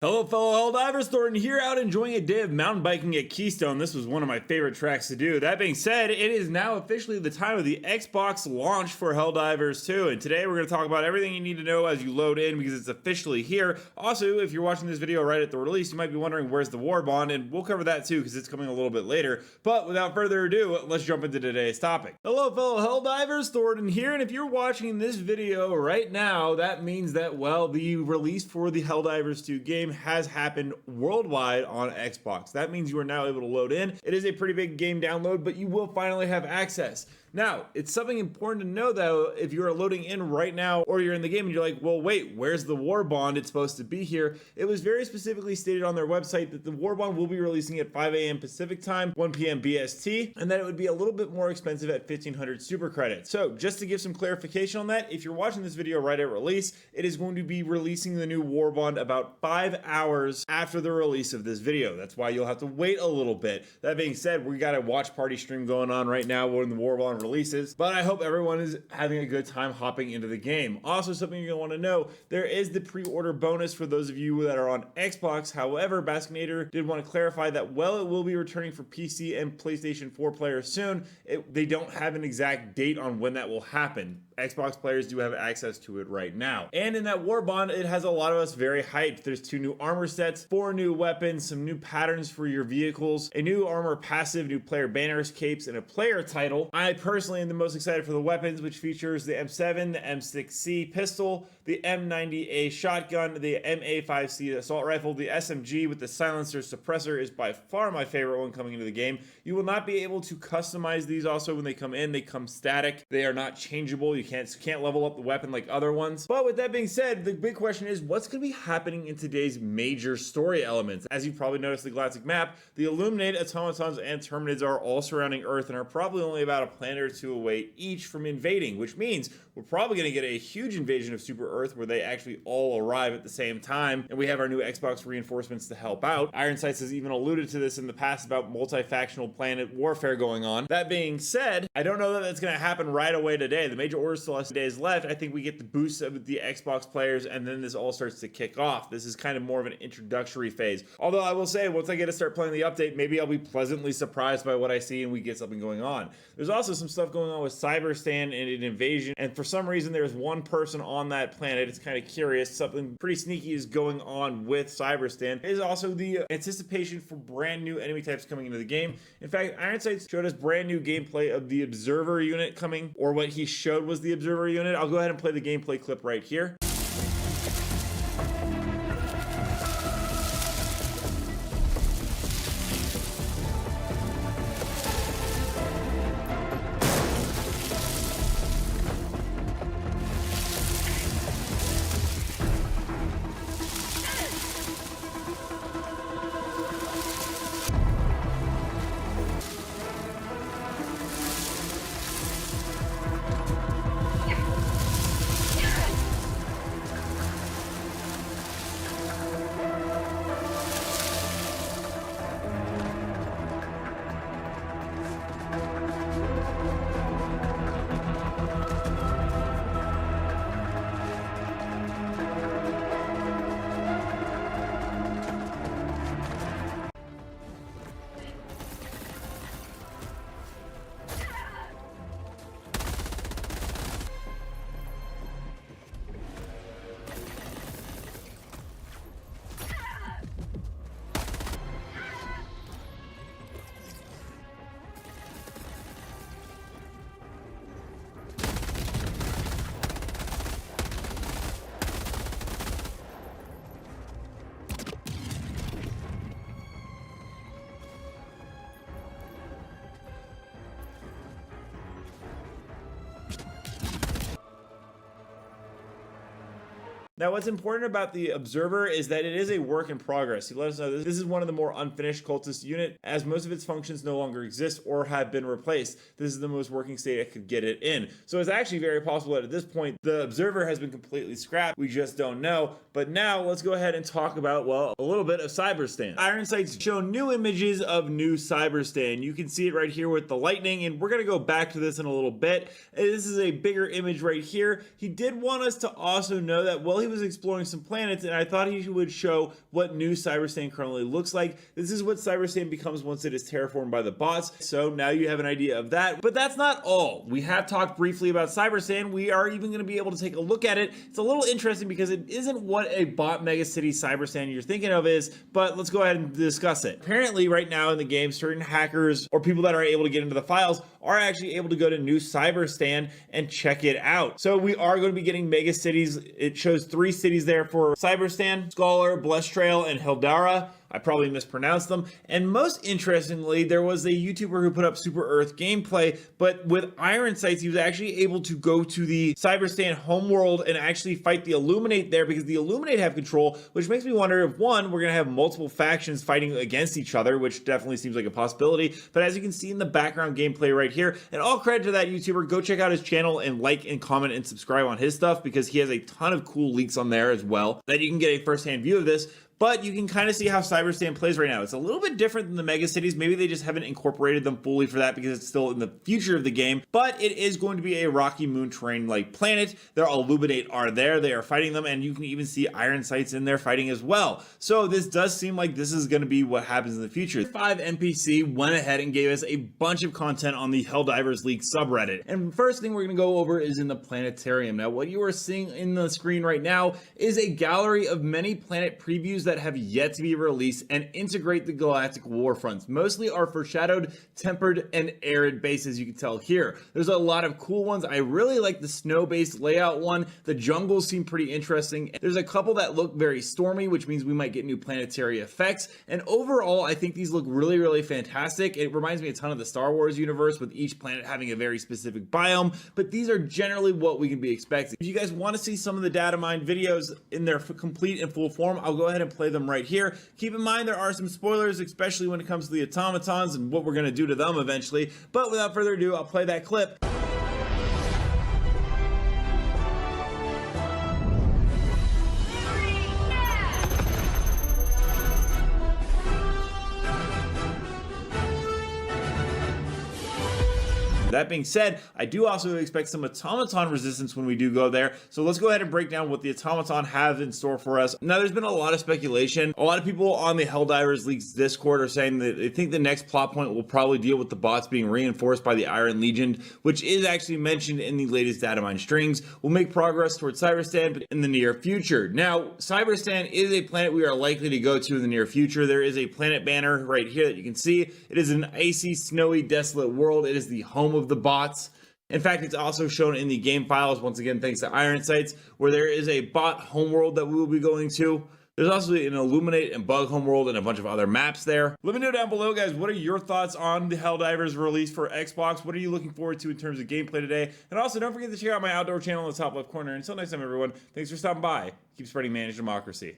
Hello fellow Helldivers, Thornton here, out enjoying a day of mountain biking at Keystone. This was one of my favorite tracks to do. That being said, it is now officially the time of the Xbox launch for Helldivers 2, and today we're going to talk about everything you need to know as you load in because it's officially here. Also, if you're watching this video right at the release, you might be wondering where's the Warbond, and we'll cover that too because it's coming a little bit later. But without further ado, let's jump into today's topic. Hello fellow Helldivers, Thornton here, and if you're watching this video right now, that means that, well, the release for the Helldivers 2 game has happened worldwide on Xbox. That means you are now able to load in. It is a pretty big game download, but you will finally have access. Now, it's something important to know though, if you are loading in right now or you're in the game and you're like, well, wait, where's the Warbond? It's supposed to be here. It was very specifically stated on their website that the Warbond will be releasing at 5 a.m. Pacific time, 1 p.m. BST, and that it would be a little bit more expensive at 1,500 super credits. So just to give some clarification on that, if you're watching this video right at release, it is going to be releasing the new Warbond about 5 hours after the release of this video. That's why you'll have to wait a little bit. That being said, we got a watch party stream going on right now when the Warbond releases, but I hope everyone is having a good time hopping into the game. Also, something you're going to want to know, there is the pre-order bonus for those of you that are on Xbox. However, Baskinator did want to clarify that while it will be returning for PC and PlayStation 4 players soon, they don't have an exact date on when that will happen. Xbox players do have access to it right now. And in that Warbond, it has a lot of us very hyped. There's 2 new armor sets, 4 new weapons, some new patterns for your vehicles, a new armor passive, new player banners, capes, and a player title. I personally am the most excited for the weapons, which features the M7, the M6C pistol, the M90A shotgun, the MA5C assault rifle, the SMG with the silencer suppressor is by far my favorite one coming into the game. You will not be able to customize these also when they come in. They come static. They are not changeable. You can't level up the weapon like other ones. But with that being said, the big question is what's going to be happening in today's major story elements. As you've probably noticed the galactic map, the Illuminate, automatons, and terminids are all surrounding Earth and are probably only about a planet or 2 away each from invading, which means we're probably going to get a huge invasion of Super Earth where they actually all arrive at the same time, and we have our new Xbox reinforcements to help out. Iron Sights has even alluded to this in the past about multi-factional planet warfare going on. That being said, I don't know that that's going to happen right away today. The major orders still have days left. I think we get the boost of the Xbox players, and then this all starts to kick off. This is kind of more of an introductory phase. Although I will say, once I get to start playing the update, maybe I'll be pleasantly surprised by what I see and we get something going on. There's also some stuff going on with Cyberstan and an invasion, and for some reason there's one person on that planet. It's kind of curious. Something pretty sneaky is going on with Cyberstan. There's also the anticipation for brand new enemy types coming into the game. In fact, Iron Sights showed us brand new gameplay of the Observer unit coming, or what he showed was the Observer unit. I'll go ahead and play the gameplay clip right here. Now, what's important about the Observer is that it is a work in progress. He let us know this is one of the more unfinished cultist unit, as most of its functions no longer exist or have been replaced. This is the most working state I could get it in. So it's actually very possible that at this point, the Observer has been completely scrapped. We just don't know. But now let's go ahead and talk about, well, a little bit of Cyberstan. Iron Sights show new images of new Cyberstan. You can see it right here with the lightning, and we're going to go back to this in a little bit. This is a bigger image right here. He did want us to also know that, well, he he was exploring some planets, and I thought he would show what new Cyberstan currently looks like. This is what Cyberstan becomes once it is terraformed by the bots, so now you have an idea of that. But that's not all. We have talked briefly about Cyberstan. We are even going to be able to take a look at it. It's a little interesting because it isn't what a bot megacity Cyberstan you're thinking of is, but let's go ahead and discuss it. Apparently right now in the game, certain hackers or people that are able to get into the files are actually able to go to new Cyberstan and check it out. So we are going to be getting mega cities. It shows 3 cities there for Cyberstan: Scholar, Blestrail, and Hildara. I probably mispronounced them. And most interestingly, there was a YouTuber who put up Super Earth gameplay, but with iron sights, he was actually able to go to the Cyberstan homeworld and actually fight the Illuminate there, because the Illuminate have control, which makes me wonder if, one, we're going to have multiple factions fighting against each other, which definitely seems like a possibility. But as you can see in the background gameplay right here, and all credit to that YouTuber, go check out his channel and like and comment and subscribe on his stuff, because he has a ton of cool leaks on there as well that you can get a first-hand view of this. But you can kind of see how Cyberstan plays right now. It's a little bit different than the mega cities. Maybe they just haven't incorporated them fully for that because it's still in the future of the game. But it is going to be a rocky moon terrain like planet. Their Illuminate are there. They are fighting them, and you can even see iron sights in there fighting as well. So this does seem like this is going to be what happens in the future. 5 NPC went ahead and gave us a bunch of content on the Helldivers League subreddit. And first thing we're going to go over is in the planetarium. Now, what you are seeing in the screen right now is a gallery of many planet previews that have yet to be released and integrate the galactic war fronts. Mostly are foreshadowed, tempered, and arid bases, you can tell here. There's a lot of cool ones. I really like the snow-based layout one. The jungles seem pretty interesting. There's a couple that look very stormy, which means we might get new planetary effects. And overall, I think these look really, really fantastic. It reminds me a ton of the Star Wars universe, with each planet having a very specific biome, but these are generally what we can be expecting. If you guys want to see some of the data mine videos in their complete and full form, I'll go ahead and play them right here. Keep in mind there are some spoilers, especially when it comes to the automatons and what we're going to do to them eventually. But without further ado, I'll play that clip. That being said, I do also expect some automaton resistance when we do go there. So let's go ahead and break down what the automaton have in store for us. Now, there's been a lot of speculation. A lot of people on the Helldivers League's Discord are saying that they think the next plot point will probably deal with the bots being reinforced by the Iron Legion, which is actually mentioned in the latest data mine strings. We'll make progress towards Cyberstan, but in the near future. Now, Cyberstan is a planet we are likely to go to in the near future. There is a planet banner right here that you can see. It is an icy, snowy, desolate world. It is the home of the bots. In fact, it's also shown in the game files, once again thanks to Iron Sights, where there is a bot homeworld that we will be going to. There's also an Illuminate and Bug homeworld and a bunch of other maps there. Let me know down below, guys, what are your thoughts on the Helldivers release for Xbox? What are you looking forward to in terms of gameplay today? And also, don't forget to check out my outdoor channel in the top left corner. Until next time, everyone, thanks for stopping by. Keep spreading managed democracy.